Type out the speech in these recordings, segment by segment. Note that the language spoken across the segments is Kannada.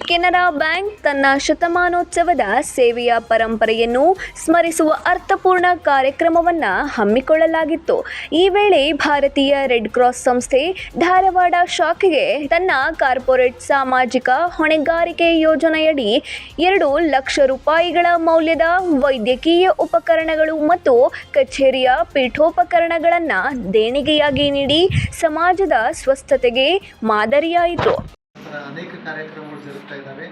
ಕೆನರಾ ಬ್ಯಾಂಕ್ ತನ್ನ ಶತಮಾನೋತ್ಸವದ ಸೇವೆಯ ಪರಂಪರೆಯನ್ನು ಸ್ಮರಿಸುವ ಅರ್ಥಪೂರ್ಣ ಕಾರ್ಯಕ್ರಮವನ್ನು ಹಮ್ಮಿಕೊಳ್ಳಲಾಗಿತ್ತು. ಈ ವೇಳೆ ಭಾರತೀಯ ರೆಡ್ ಕ್ರಾಸ್ ಸಂಸ್ಥೆ ಧಾರವಾಡ ಶಾಖೆಗೆ ತನ್ನ ಕಾರ್ಪೊರೇಟ್ ಸಾಮಾಜಿಕ ಹೊಣೆಗಾರಿಕೆ ಯೋಜನೆಯಡಿ 2 ಲಕ್ಷ ರೂಪಾಯಿಗಳ ಮೌಲ್ಯದ ವೈದ್ಯಕೀಯ ಉಪಕರಣಗಳು ಮತ್ತು ಕಚೇರಿಯ ಪೀಠೋಪಕರಣಗಳನ್ನು ದೇಣಿಗೆಯಾಗಿ ನೀಡಿ ಸಮಾಜದ ಸ್ವಸ್ಥತೆಗೆ ಮಾದರಿಯಾಯಿತು. ಅನೇಕ ಕಾರ್ಯಕ್ರಮಗಳು ಜರುಗ್ತಾ ಇದ್ದಾವೆ.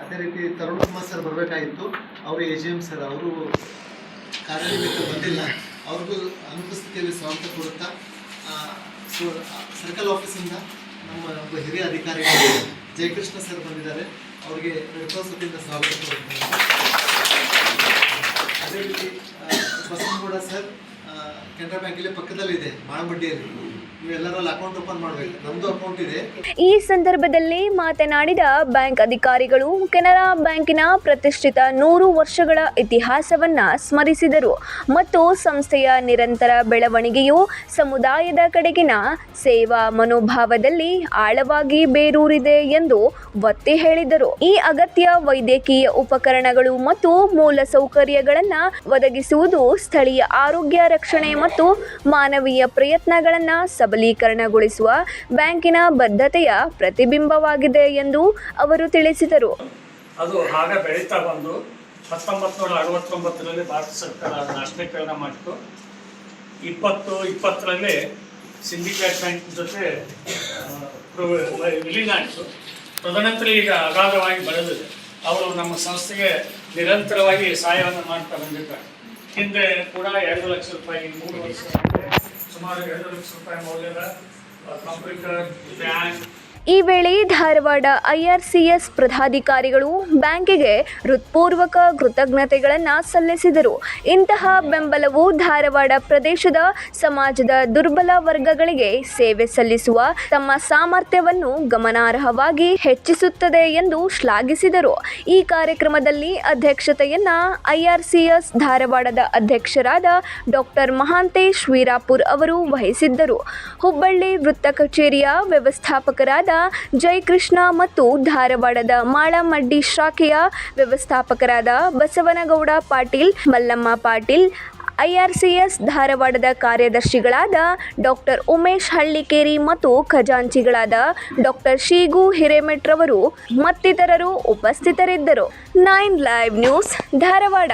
ಅದೇ ರೀತಿ ತರುಣ್ ಕುಮಾರ್ ಸರ್ ಬರಬೇಕಾಗಿತ್ತು, ಅವರು AGM ಸರ್ ಅವರು ಕಾರ್ಯನಿಮಿತ್ತ ಬಂದಿಲ್ಲ. ಅವ್ರಿಗೂ ಅನುಪಸ್ಥಿತಿಯಲ್ಲಿ ಸ್ವಾಗತ ಕೊಡುತ್ತಾ ಸರ್ಕಲ್ ಆಫೀಸಿಂದ ನಮ್ಮ ಒಬ್ಬ ಹಿರಿಯ ಅಧಿಕಾರಿಗಳು ಜಯಕೃಷ್ಣ ಸರ್ ಬಂದಿದ್ದಾರೆ, ಅವರಿಗೆ ರೆಡ್ ಕ್ರಾಸ್ ವತಿಯಿಂದ ಸ್ವಾಗತ ಕೊಡುತ್ತಾರೆ. ಅದೇ ರೀತಿ ಬಸವನಗೌಡ ಸರ್ ಕೆನರಾ ಬ್ಯಾಂಕಲ್ಲಿ ಪಕ್ಕದಲ್ಲಿದೆ, ಮಾಳಮಡ್ಡಿಯಲ್ಲಿ. ನೀವೆಲ್ಲರಲ್ಲಿ ಅಕೌಂಟ್ ಓಪನ್ ಮಾಡಬೇಕು, ನಮ್ಮದು ಅಕೌಂಟ್ ಇದೆ. ಈ ಸಂದರ್ಭದಲ್ಲಿ ಮಾತನಾಡಿದ ಬ್ಯಾಂಕ್ ಅಧಿಕಾರಿಗಳು ಕೆನರಾ ಬ್ಯಾಂಕಿನ ಪ್ರತಿಷ್ಠಿತ 100 ವರ್ಷಗಳ ಇತಿಹಾಸವನ್ನು ಸ್ಮರಿಸಿದರು ಮತ್ತು ಸಂಸ್ಥೆಯ ನಿರಂತರ ಬೆಳವಣಿಗೆಯು ಸಮುದಾಯದ ಕಡೆಗಿನ ಸೇವಾ ಮನೋಭಾವದಲ್ಲಿ ಆಳವಾಗಿ ಬೇರೂರಿದೆ ಎಂದು ಒತ್ತಿ ಹೇಳಿದರು. ಈ ಅಗತ್ಯ ವೈದ್ಯಕೀಯ ಉಪಕರಣಗಳು ಮತ್ತು ಮೂಲಸೌಕರ್ಯಗಳನ್ನು ಒದಗಿಸುವುದು ಸ್ಥಳೀಯ ಆರೋಗ್ಯ ರಕ್ಷಣೆ ಮತ್ತು ಮಾನವೀಯ ಪ್ರಯತ್ನಗಳನ್ನು ಸಬಲೀಕರಣಗೊಳಿಸುವ ಬ್ಯಾಂಕಿನ ಬದ್ಧತೆಯ ಪ್ರತಿಬಿಂಬವಾಗಿದೆ ಎಂದು ಅವರು ತಿಳಿಸಿದರು. ಅದು ಹಾಗೆ ಬೆಳೀತಾ ಬಂದು 1969ರಲ್ಲಿ ಭಾರತ ಸರ್ಕಾರ ರಾಷ್ಟ್ರೀಕರಣ ಮಾಡಿತು. 2020ರಲ್ಲಿ ಸಿಂಡಿಕೇಟ್ ಬ್ಯಾಂಕ್ ಜೊತೆ ವಿಲೀನ ಆಯಿತು. ತದನಂತರ ಈಗ ಅಗಾಧವಾಗಿ ಬೆಳೆದಿದೆ. ಅವರು ನಮ್ಮ ಸಂಸ್ಥೆಗೆ ನಿರಂತರವಾಗಿ ಸಹಾಯವನ್ನು ಮಾಡ್ತಾ ಬಂದಿದ್ದಾರೆ. ಹಿಂದೆ ಕೂಡ 2 ಲಕ್ಷ ರೂಪಾಯಿ 3 ವರ್ಷ ಸುಮಾರು 2 ಲಕ್ಷ ರೂಪಾಯಿ ಮೌಲ್ಯದ ಕಂಪ್ಯೂಟರ್, ಬ್ಯಾಂಕ್. ಈ ವೇಳೆ ಧಾರವಾಡ IRCS ಪದಾಧಿಕಾರಿಗಳು ಬ್ಯಾಂಕಿಗೆ ಹೃತ್ಪೂರ್ವಕ ಕೃತಜ್ಞತೆಗಳನ್ನು ಸಲ್ಲಿಸಿದರು. ಇಂತಹ ಬೆಂಬಲವು ಧಾರವಾಡ ಪ್ರದೇಶದ ಸಮಾಜದ ದುರ್ಬಲ ವರ್ಗಗಳಿಗೆ ಸೇವೆ ಸಲ್ಲಿಸುವ ತಮ್ಮ ಸಾಮರ್ಥ್ಯವನ್ನು ಗಮನಾರ್ಹವಾಗಿ ಹೆಚ್ಚಿಸುತ್ತದೆ ಎಂದು ಶ್ಲಾಘಿಸಿದರು. ಈ ಕಾರ್ಯಕ್ರಮದಲ್ಲಿ ಅಧ್ಯಕ್ಷತೆಯನ್ನ IRCS ಧಾರವಾಡದ ಅಧ್ಯಕ್ಷರಾದ ಡಾಕ್ಟರ್ ಮಹಾಂತೇಶ್ ವೀರಾಪುರ್ ಅವರು ವಹಿಸಿದ್ದರು. ಹುಬ್ಬಳ್ಳಿ ವೃತ್ತ ಕಚೇರಿಯ ವ್ಯವಸ್ಥಾಪಕರಾದ ಜಯಕೃಷ್ಣ ಮತ್ತು ಧಾರವಾಡದ ಮಾಳಮಡ್ಡಿ ಶಾಖೆಯ ವ್ಯವಸ್ಥಾಪಕರಾದ ಬಸವನಗೌಡ ಪಾಟೀಲ್, ಮಲ್ಲಮ್ಮ ಪಾಟೀಲ್, IRCS ಧಾರವಾಡದ ಕಾರ್ಯದರ್ಶಿಗಳಾದ ಡಾಕ್ಟರ್ ಉಮೇಶ್ ಹಳ್ಳಿಕೇರಿ ಮತ್ತು ಖಜಾಂಚಿಗಳಾದ ಡಾಕ್ಟರ್ ಶೀಗು ಹಿರೇಮೆಟ್ರವರು ಮತ್ತಿತರರು ಉಪಸ್ಥಿತರಿದ್ದರು. 9 ಲೈವ್ ನ್ಯೂಸ್ ಧಾರವಾಡ.